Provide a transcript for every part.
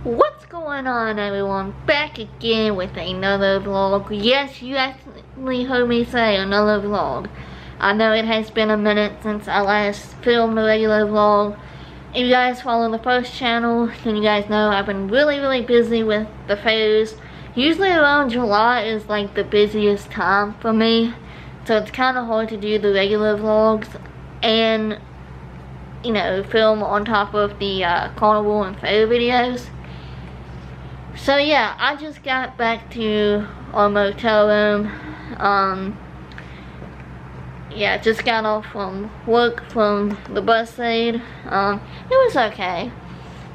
What's going on, everyone? Back again with another vlog. Yes, you actually heard me say another vlog. I know it has been a minute since I last filmed a regular vlog. If you guys follow the first channel, then you guys know I've been really busy with the fairs. Usually around July is like the busiest time for me, so it's kind of hard to do the regular vlogs and, you know, film on top of the carnival and fair videos. So yeah, I just got back to our motel room. Yeah, just got off from work from the bus aid. It was okay.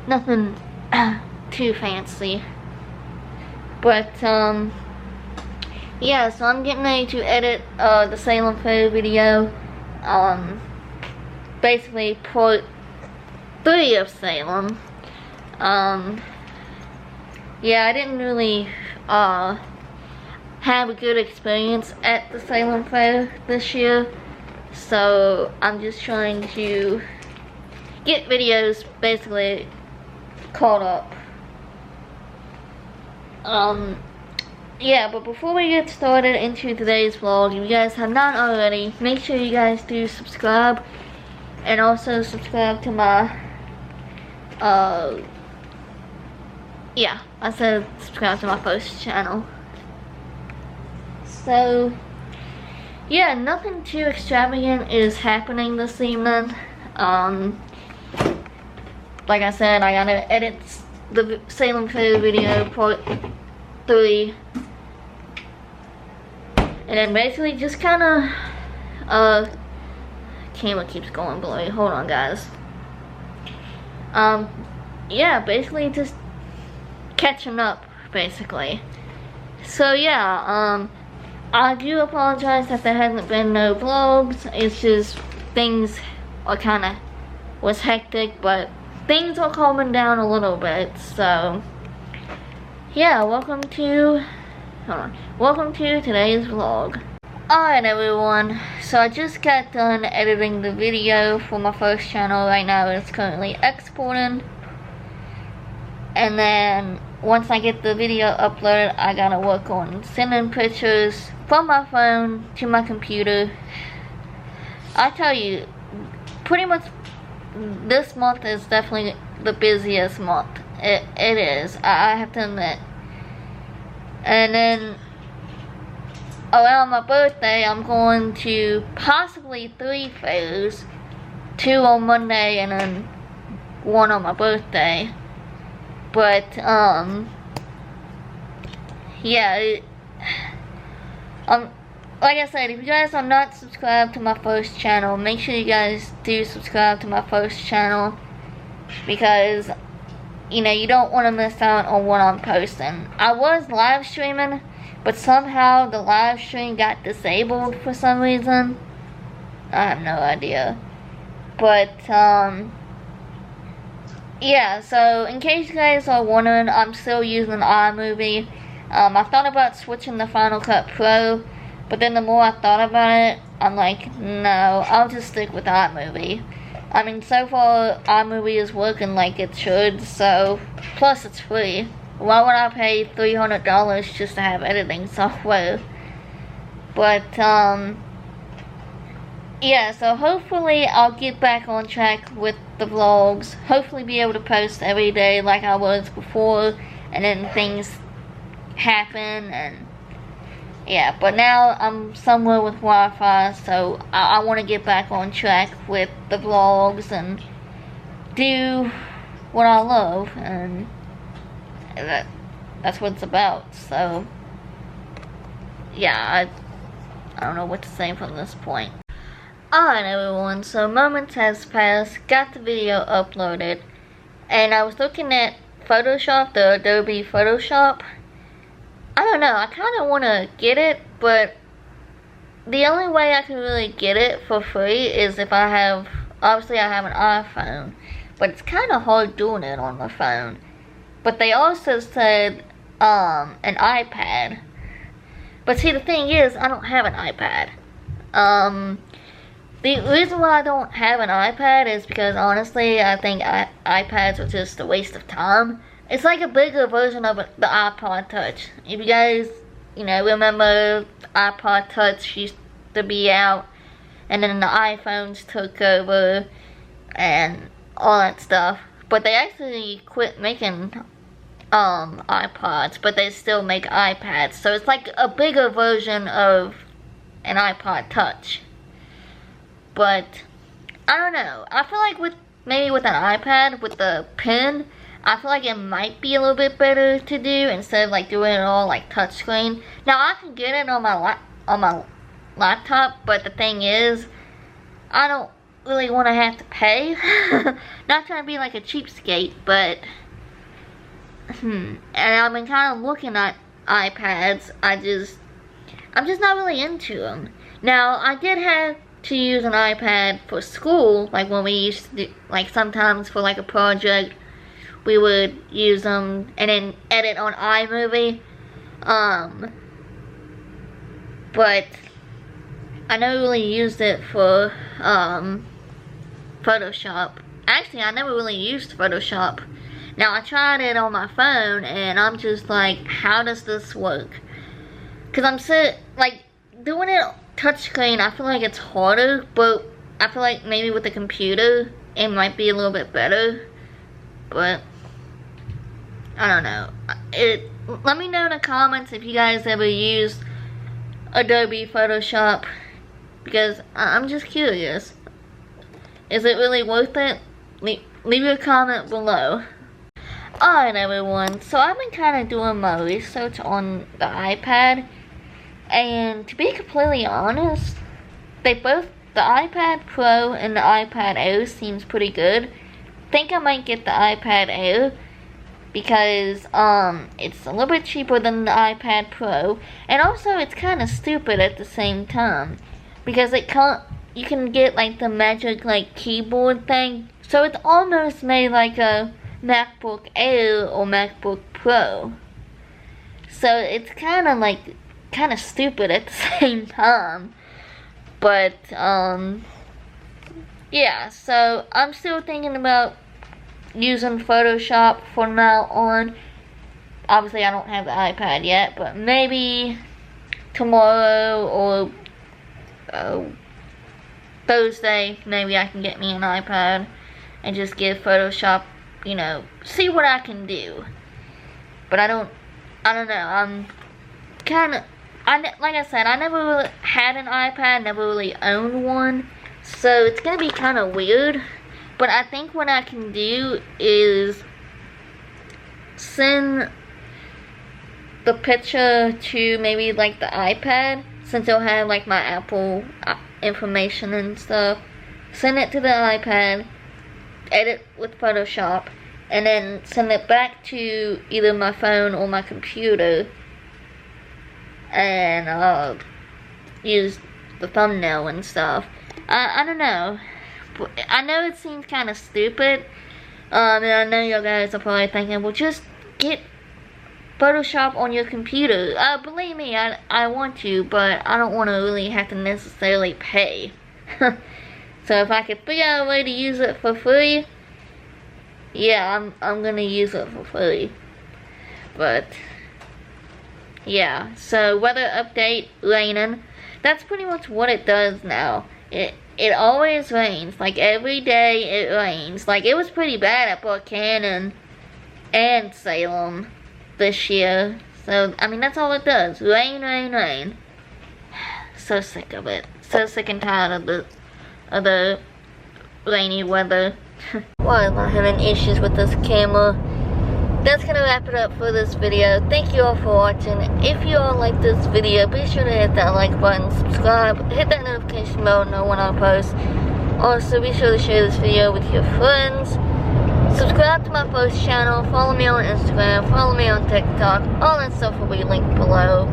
Nothing too fancy. But yeah, so I'm getting ready to edit the Salem Fair video. Basically part 3 of Salem. Yeah, I didn't really have a good experience at the Salem Fair this year, so I'm just trying to get videos basically caught up. Yeah, but before we get started into today's vlog, if you guys have not already, make sure you guys do subscribe, and also subscribe to my yeah, I said subscribe to my first channel. So, yeah, nothing too extravagant is happening this evening. Like I said, I gotta edit the Salem Fair video part 3. And then basically just kinda, camera keeps going blurry. Hold on, guys. Yeah, basically just catching up, basically. So yeah, I do apologize that there hasn't been no vlogs. It's just things are was hectic, but things are calming down a little bit. So yeah, welcome to today's vlog. Alright everyone, so I just got done editing the video for my first channel. Right now it's currently exporting, and then once I get the video uploaded, I gotta work on sending pictures from my phone to my computer. I tell you, pretty much this month is definitely the busiest month. It is, I have to admit. And then around my birthday, I'm going to possibly 3 fairs. 2 on Monday and then 1 on my birthday. But, yeah, like I said, if you guys are not subscribed to my first channel, make sure you guys do subscribe to my first channel, because, you know, you don't want to miss out on what I'm posting. I was live streaming, but somehow the live stream got disabled for some reason. I have no idea. But, yeah, so in case you guys are wondering, I'm still using iMovie. I thought about switching to Final Cut Pro, but then the more I thought about it, I'm like, no, I'll just stick with iMovie. I mean, so far, iMovie is working like it should, so, plus it's free. Why would I pay $300 just to have editing software? But, yeah, so hopefully I'll get back on track with the vlogs. Hopefully be able to post every day like I was before, and then things happen, and yeah, but now I'm somewhere with Wi-Fi, so I want to get back on track with the vlogs and do what I love, and that's what it's about. So yeah, I don't know what to say from this point. Alright everyone, so moments has passed, got the video uploaded, and I was looking at Photoshop, the Adobe Photoshop. I don't know, I kind of want to get it, but the only way I can really get it for free is if I have, obviously I have an iPhone, but it's kind of hard doing it on the phone. But they also said an iPad. But see, the thing is, I don't have an iPad. The reason why I don't have an iPad is because honestly, I think iPads are just a waste of time. it's like a bigger version of the iPod Touch. If you guys, remember iPod Touch used to be out, and then the iPhones took over, and all that stuff. But they actually quit making iPods, but they still make iPads. So it's like a bigger version of an iPod Touch. But I don't know. I feel like maybe with an iPad with the pen, I feel like it might be a little bit better to do instead of like doing it all like touchscreen. Now I can get it on my laptop, but the thing is, I don't really want to have to pay. Not trying to be like a cheapskate, but and I've been kind of looking at iPads. I'm just not really into them. Now I did have to use an iPad for school, like when we used to do, like sometimes for like a project, we would use them and then edit on iMovie. But I never really used it for Photoshop. Actually, I never really used Photoshop. Now I tried it on my phone and I'm just like, how does this work? Cause I'm like doing it touchscreen, I feel like it's harder, but I feel like maybe with the computer it might be a little bit better. But I don't know. Let me know in the comments if you guys ever used Adobe Photoshop, because I'm just curious. Is it really worth it? Leave your comment below. Alright everyone, so I've been kind of doing my research on the iPad, and to be completely honest, the iPad Pro and the iPad Air seems pretty good. Think I might get the iPad Air because it's a little bit cheaper than the iPad Pro, and also it's kind of stupid at the same time because you can get like the magic like keyboard thing, so it's almost made like a MacBook Air or MacBook Pro. So it's kind of stupid at the same time. But yeah, so I'm still thinking about using Photoshop from now on. Obviously I don't have the iPad yet, but maybe tomorrow or Thursday maybe I can get me an iPad and just give Photoshop, see what I can do. But I don't know, I'm kind of, like I said, I never really had an iPad, never really owned one, so it's gonna be kind of weird. But I think what I can do is send the picture to maybe like the iPad, since it'll have like my Apple information and stuff. Send it to the iPad, edit with Photoshop, and then send it back to either my phone or my computer, and use the thumbnail and stuff. I don't know. I know it seems kind of stupid, and I know you guys are probably thinking, well, just get Photoshop on your computer. Believe me, I want to, but I don't want to really have to necessarily pay. So if I could figure out a way to use it for free, yeah, I'm gonna use it for free. But yeah, so weather update, raining. That's pretty much what it does now. It always rains. Like every day it rains. Like it was pretty bad at Buchanan and Salem this year. So I mean, that's all it does. Rain, rain, rain. So sick of it. So sick and tired of the rainy weather. Why am I having issues with this camera? That's gonna wrap it up for this video. Thank you all for watching. If you all like this video, be sure to hit that like button, subscribe, hit that notification bell to know when I post. Also, be sure to share this video with your friends. Subscribe to my first channel, follow me on Instagram, follow me on TikTok. All that stuff will be linked below.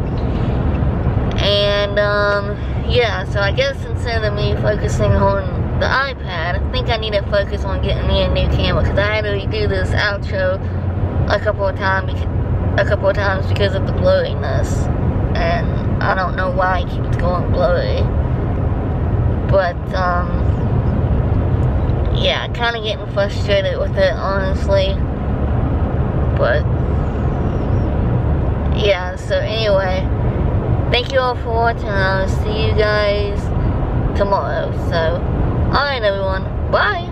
And yeah, so I guess instead of me focusing on the iPad, I think I need to focus on getting me a new camera, because I had to redo this outro a couple of times because of the blurriness, and I don't know why it keeps going blurry. But yeah, kind of getting frustrated with it, honestly. But yeah, so anyway, thank you all for watching. I'll see you guys tomorrow. So, alright everyone, bye.